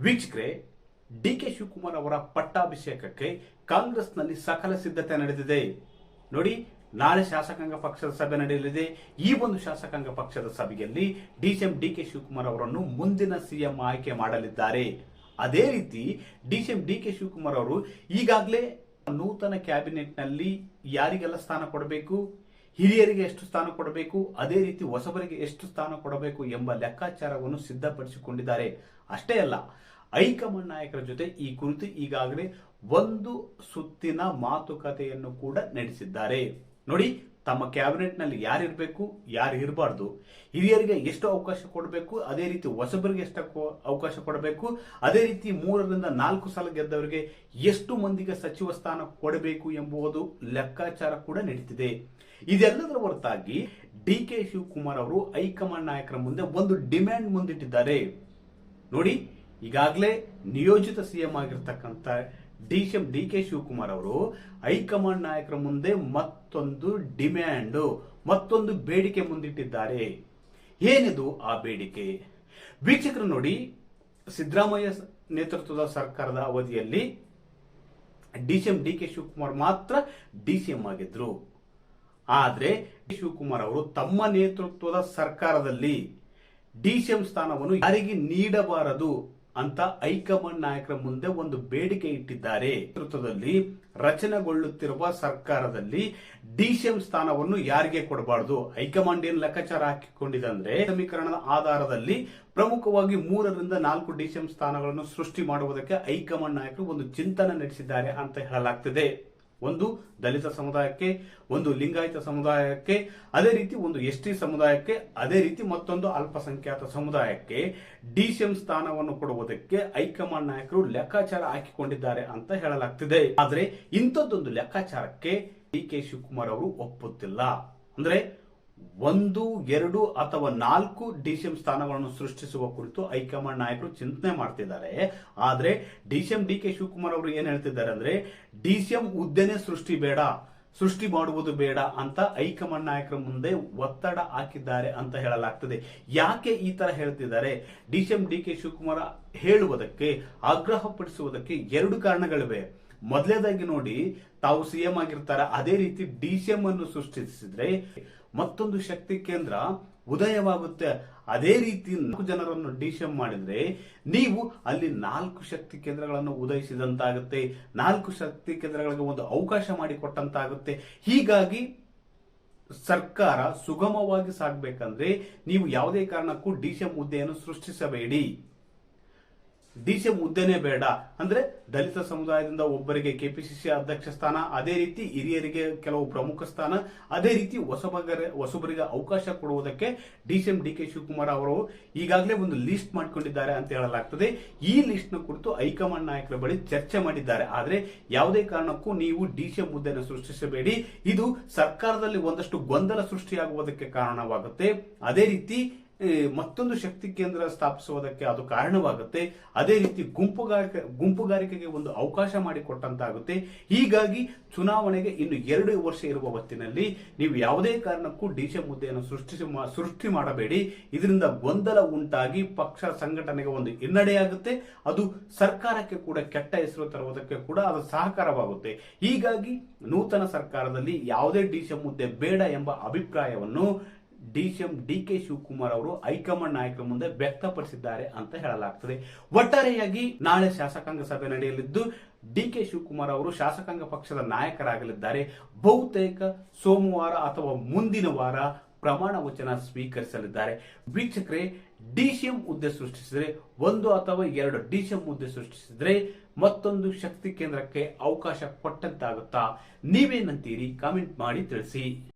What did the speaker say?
ವೀಕ್ಷಕರೇ, ಡಿ.ಕೆ. ಶಿವಕುಮಾರ್ ಅವರ ಪಟ್ಟಾಭಿಷೇಕಕ್ಕೆ ಕಾಂಗ್ರೆಸ್ನಲ್ಲಿ ಸಕಲ ಸಿದ್ಧತೆ ನಡೆದಿದೆ. ನೋಡಿ, ನಾಳೆ ಶಾಸಕಾಂಗ ಪಕ್ಷದ ಸಭೆ ನಡೆಯಲಿದೆ. ಈ ಒಂದು ಶಾಸಕಾಂಗ ಪಕ್ಷದ ಸಭೆಯಲ್ಲಿ ಡಿ.ಕೆ. ಶಿವಕುಮಾರ್ ಅವರನ್ನು ಮುಂದಿನ ಸಿಎಂ ಆಯ್ಕೆ ಮಾಡಲಿದ್ದಾರೆ. ಅದೇ ರೀತಿ ಡಿ.ಕೆ. ಶಿವಕುಮಾರ್ ಅವರು ಈಗಾಗಲೇ ನೂತನ ಕ್ಯಾಬಿನೆಟ್ ನಲ್ಲಿ ಯಾರಿಗೆಲ್ಲ ಸ್ಥಾನ ಕೊಡಬೇಕು, ಹಿರಿಯರಿಗೆ ಎಷ್ಟು ಸ್ಥಾನ ಕೊಡಬೇಕು, ಅದೇ ರೀತಿ ಹೊಸಬರಿಗೆ ಎಷ್ಟು ಸ್ಥಾನ ಕೊಡಬೇಕು ಎಂಬ ಲೆಕ್ಕಾಚಾರವನ್ನು ಸಿದ್ಧಪಡಿಸಿಕೊಂಡಿದ್ದಾರೆ. ಅಷ್ಟೇ ಅಲ್ಲ, ಹೈಕಮಾಂಡ್ ನಾಯಕರ ಜೊತೆ ಈ ಕುರಿತು ಈಗಾಗಲೇ ಒಂದು ಸುತ್ತಿನ ಮಾತುಕತೆಯನ್ನು ಕೂಡ ನಡೆಸಿದ್ದಾರೆ. ನೋಡಿ, ತಮ್ಮ ಕ್ಯಾಬಿನೆಟ್ ನಲ್ಲಿ ಯಾರಿರಬೇಕು, ಯಾರು ಇರಬಾರ್ದು, ಹಿರಿಯರಿಗೆ ಎಷ್ಟು ಅವಕಾಶ ಕೊಡಬೇಕು, ಅದೇ ರೀತಿ ಹೊಸಬರಿಗೆ ಎಷ್ಟು ಅವಕಾಶ ಕೊಡಬೇಕು, ಅದೇ ರೀತಿ 3 ರಿಂದ 4 ಸಲ ಗೆದ್ದವರಿಗೆ ಎಷ್ಟು ಮಂದಿಗೆ ಸಚಿವ ಸ್ಥಾನ ಕೊಡಬೇಕು ಎಂಬುದು ಲೆಕ್ಕಾಚಾರ ಕೂಡ ನಡೀತಿದೆ. ಇದೆಲ್ಲದರ ಹೊರತಾಗಿ ಡಿ.ಕೆ. ಶಿವಕುಮಾರ್ ಅವರು ಹೈಕಮಾಂಡ್ ನಾಯಕರ ಮುಂದೆ ಒಂದು ಡಿಮ್ಯಾಂಡ್ ಮುಂದಿಟ್ಟಿದ್ದಾರೆ. ನೋಡಿ, ಈಗಾಗಲೇ ನಿಯೋಜಿತ ಸಿಎಂ ಆಗಿರ್ತಕ್ಕಂಥ ಡಿ.ಕೆ. ಶಿವಕುಮಾರ್ ಅವರು ಹೈಕಮಾಂಡ್ ನಾಯಕರ ಮುಂದೆ ಮತ್ತೊಂದು ಡಿಮ್ಯಾಂಡ್, ಮತ್ತೊಂದು ಬೇಡಿಕೆ ಮುಂದಿಟ್ಟಿದ್ದಾರೆ. ಏನಿದು ಆ ಬೇಡಿಕೆ? ವೀಕ್ಷಕರು ನೋಡಿ, ಸಿದ್ದರಾಮಯ್ಯ ನೇತೃತ್ವದ ಸರ್ಕಾರದ ಅವಧಿಯಲ್ಲಿ ಡಿ.ಕೆ. ಶಿವಕುಮಾರ್ ಮಾತ್ರ ಡಿಸಿಎಂ ಆಗಿದ್ರು. ಆದ್ರೆ ಶಿವಕುಮಾರ್ ಅವರು ತಮ್ಮ ನೇತೃತ್ವದ ಸರ್ಕಾರದಲ್ಲಿ ಡಿಸಿಎಂ ಸ್ಥಾನವನ್ನು ಯಾರಿಗೆ ನೀಡಬಾರದು ಅಂತ ಹೈಕಮಾಂಡ್ ನಾಯಕರ ಮುಂದೆ ಒಂದು ಬೇಡಿಕೆ ಇಟ್ಟಿದ್ದಾರೆ. ನೇತೃತ್ವದಲ್ಲಿ ರಚನೆಗೊಳ್ಳುತ್ತಿರುವ ಸರ್ಕಾರದಲ್ಲಿ ಡಿಸಿಎಂ ಸ್ಥಾನವನ್ನು ಯಾರಿಗೆ ಕೊಡಬಾರದು, ಹೈಕಮಾಂಡ್ ಏನು ಲೆಕ್ಕಾಚಾರ ಹಾಕಿಕೊಂಡಿದೆ ಅಂದ್ರೆ, ಸಮೀಕರಣದ ಆಧಾರದಲ್ಲಿ ಪ್ರಮುಖವಾಗಿ 3 ರಿಂದ 4 ಡಿಸಿಎಂ ಸ್ಥಾನಗಳನ್ನು ಸೃಷ್ಟಿ ಮಾಡುವುದಕ್ಕೆ ಹೈಕಮಾಂಡ್ ನಾಯಕರು ಒಂದು ಚಿಂತನೆ ನಡೆಸಿದ್ದಾರೆ ಅಂತ ಹೇಳಲಾಗ್ತಿದೆ. ಒಂದು ದಲಿತ ಸಮುದಾಯಕ್ಕೆ, ಒಂದು ಲಿಂಗಾಯತ ಸಮುದಾಯಕ್ಕೆ, ಅದೇ ರೀತಿ ಒಂದು ಎಸ್ ಟಿ ಸಮುದಾಯಕ್ಕೆ, ಅದೇ ರೀತಿ ಮತ್ತೊಂದು ಅಲ್ಪಸಂಖ್ಯಾತ ಸಮುದಾಯಕ್ಕೆ ಡಿಸಿಎಂ ಸ್ಥಾನವನ್ನು ಕೊಡುವುದಕ್ಕೆ ಹೈಕಮಾಂಡ್ ನಾಯಕರು ಲೆಕ್ಕಾಚಾರ ಹಾಕಿಕೊಂಡಿದ್ದಾರೆ ಅಂತ ಹೇಳಲಾಗ್ತಿದೆ. ಆದ್ರೆ ಇಂಥದ್ದೊಂದು ಲೆಕ್ಕಾಚಾರಕ್ಕೆ ಡಿ.ಕೆ. ಶಿವಕುಮಾರ್ ಅವರು ಒಪ್ಪುತ್ತಿಲ್ಲ. ಅಂದ್ರೆ 1, 2 ಅಥವಾ 4 ಡಿಸಿಎಂ ಸ್ಥಾನಗಳನ್ನು ಸೃಷ್ಟಿಸುವ ಕುರಿತು ಹೈಕಮಾಂಡ್ ನಾಯಕರು ಚಿಂತನೆ ಮಾಡ್ತಿದ್ದಾರೆ. ಆದ್ರೆ ಡಿ.ಕೆ. ಶಿವಕುಮಾರ್ ಅವರು ಏನ್ ಹೇಳ್ತಿದ್ದಾರೆ ಅಂದ್ರೆ, ಡಿಸಿಎಂ ಹುದ್ದೆನೇ ಸೃಷ್ಟಿ ಮಾಡುವುದು ಬೇಡ ಅಂತ ಹೈಕಮಾಂಡ್ ನಾಯಕರ ಮುಂದೆ ಒತ್ತಡ ಹಾಕಿದ್ದಾರೆ ಅಂತ ಹೇಳಲಾಗ್ತದೆ. ಯಾಕೆ ಈ ತರ ಹೇಳ್ತಿದ್ದಾರೆ? ಡಿ.ಕೆ. ಶಿವಕುಮಾರ್ ಹೇಳುವುದಕ್ಕೆ, ಆಗ್ರಹಪಡಿಸುವುದಕ್ಕೆ 2 ಕಾರಣಗಳಿವೆ. ಮೊದಲನೇದಾಗಿ ನೋಡಿ, ತಾವು ಸಿಎಂ ಆಗಿರ್ತಾರೆ, ಅದೇ ರೀತಿ ಡಿಸಿಎಂ ಅನ್ನು ಸೃಷ್ಟಿಸಿದ್ರೆ ಮತ್ತೊಂದು ಶಕ್ತಿ ಕೇಂದ್ರ ಉದಯವಾಗುತ್ತೆ. ಅದೇ ರೀತಿ 4 ಜನರನ್ನು ಡಿಸಿಎಂ ಮಾಡಿದ್ರೆ ನೀವು ಅಲ್ಲಿ 4 ಶಕ್ತಿ ಕೇಂದ್ರಗಳನ್ನು ಉದಯಿಸಿದಂತಾಗುತ್ತೆ, 4 ಶಕ್ತಿ ಕೇಂದ್ರಗಳಿಗೆ ಒಂದು ಅವಕಾಶ ಮಾಡಿಕೊಟ್ಟಂತಾಗುತ್ತೆ. ಹೀಗಾಗಿ ಸರ್ಕಾರ ಸುಗಮವಾಗಿ ಸಾಗಬೇಕಂದ್ರೆ ನೀವು ಯಾವುದೇ ಕಾರಣಕ್ಕೂ ಡಿಸಿಎಂ ಹುದ್ದೆಯನ್ನು ಸೃಷ್ಟಿಸಬೇಡಿ. ಡಿಸಿಎಂ ಹುದ್ದೆನೇ ಬೇಡ ಅಂದ್ರೆ ದಲಿತ ಸಮುದಾಯದಿಂದ ಒಬ್ಬರಿಗೆ ಕೆಪಿಸಿಸಿ ಅಧ್ಯಕ್ಷ ಸ್ಥಾನ, ಅದೇ ರೀತಿ ಹಿರಿಯರಿಗೆ ಕೆಲವು ಪ್ರಮುಖ ಸ್ಥಾನ, ಅದೇ ರೀತಿ ಹೊಸಬರಿಗೆ ಅವಕಾಶ ಕೊಡುವುದಕ್ಕೆ ಡಿ.ಕೆ. ಶಿವಕುಮಾರ್ ಅವರು ಈಗಾಗಲೇ ಒಂದು ಲಿಸ್ಟ್ ಮಾಡಿಕೊಂಡಿದ್ದಾರೆ ಅಂತ ಹೇಳಲಾಗ್ತದೆ. ಈ ಲಿಸ್ಟ್ ನ ಕುರಿತು ಹೈಕಮಾಂಡ್ ನಾಯಕರ ಬಳಿ ಚರ್ಚೆ ಮಾಡಿದ್ದಾರೆ. ಆದ್ರೆ ಯಾವುದೇ ಕಾರಣಕ್ಕೂ ನೀವು ಡಿಸಿಎಂ ಹುದ್ದೆಯನ್ನು ಸೃಷ್ಟಿಸಬೇಡಿ, ಇದು ಸರ್ಕಾರದಲ್ಲಿ ಒಂದಷ್ಟು ಗೊಂದಲ ಸೃಷ್ಟಿಯಾಗುವುದಕ್ಕೆ ಕಾರಣವಾಗುತ್ತೆ. ಅದೇ ರೀತಿ ಮತ್ತೊಂದು ಶಕ್ತಿ ಕೇಂದ್ರ ಸ್ಥಾಪಿಸುವುದಕ್ಕೆ ಅದು ಕಾರಣವಾಗುತ್ತೆ. ಅದೇ ರೀತಿ ಗುಂಪುಗಾರಿಕೆಗೆ ಒಂದು ಅವಕಾಶ ಮಾಡಿಕೊಟ್ಟಂತಾಗುತ್ತೆ. ಹೀಗಾಗಿ ಚುನಾವಣೆಗೆ ಇನ್ನು 2 ವರ್ಷ ಇರುವ ಹೊತ್ತಿನಲ್ಲಿ ನೀವು ಯಾವುದೇ ಕಾರಣಕ್ಕೂ ಡಿಸಿಎಂ ಹುದ್ದೆಯನ್ನು ಸೃಷ್ಟಿ ಮಾಡಬೇಡಿ. ಇದರಿಂದ ಗೊಂದಲ ಉಂಟಾಗಿ ಪಕ್ಷ ಸಂಘಟನೆಗೆ ಒಂದು ಹಿನ್ನಡೆಯಾಗುತ್ತೆ. ಅದು ಸರ್ಕಾರಕ್ಕೆ ಕೂಡ ಕೆಟ್ಟ ಹೆಸರು ತರುವುದಕ್ಕೆ ಕೂಡ ಅದು ಸಹಕಾರವಾಗುತ್ತೆ. ಹೀಗಾಗಿ ನೂತನ ಸರ್ಕಾರದಲ್ಲಿ ಯಾವುದೇ ಡಿಸಿಎಂ ಹುದ್ದೆ ಬೇಡ ಎಂಬ ಅಭಿಪ್ರಾಯವನ್ನು ಡಿ.ಕೆ. ಶಿವಕುಮಾರ್ ಅವರು ಹೈಕಮಾಂಡ್ ನಾಯಕರ ಮುಂದೆ ವ್ಯಕ್ತಪಡಿಸಿದ್ದಾರೆ ಅಂತ ಹೇಳಲಾಗ್ತದೆ. ಒಟ್ಟಾರೆಯಾಗಿ ನಾಳೆ ಶಾಸಕಾಂಗ ಸಭೆ ನಡೆಯಲಿದ್ದು ಡಿ.ಕೆ. ಶಿವಕುಮಾರ್ ಅವರು ಶಾಸಕಾಂಗ ಪಕ್ಷದ ನಾಯಕರಾಗಲಿದ್ದಾರೆ. ಬಹುತೇಕ ಸೋಮವಾರ ಅಥವಾ ಮುಂದಿನ ವಾರ ಪ್ರಮಾಣ ವಚನ ಸ್ವೀಕರಿಸಲಿದ್ದಾರೆ. ವೀಕ್ಷಕರೇ, ಡಿಸಿಎಂ ಹುದ್ದೆ ಸೃಷ್ಟಿಸಿದ್ರೆ, 1 ಅಥವಾ 2 ಡಿಸಿಎಂ ಹುದ್ದೆ ಸೃಷ್ಟಿಸಿದ್ರೆ ಮತ್ತೊಂದು ಶಕ್ತಿ ಕೇಂದ್ರಕ್ಕೆ ಅವಕಾಶ ಕೊಟ್ಟಂತಾಗುತ್ತಾ? ನೀವೇನಂತೀರಿ? ಕಾಮೆಂಟ್ ಮಾಡಿ ತಿಳಿಸಿ.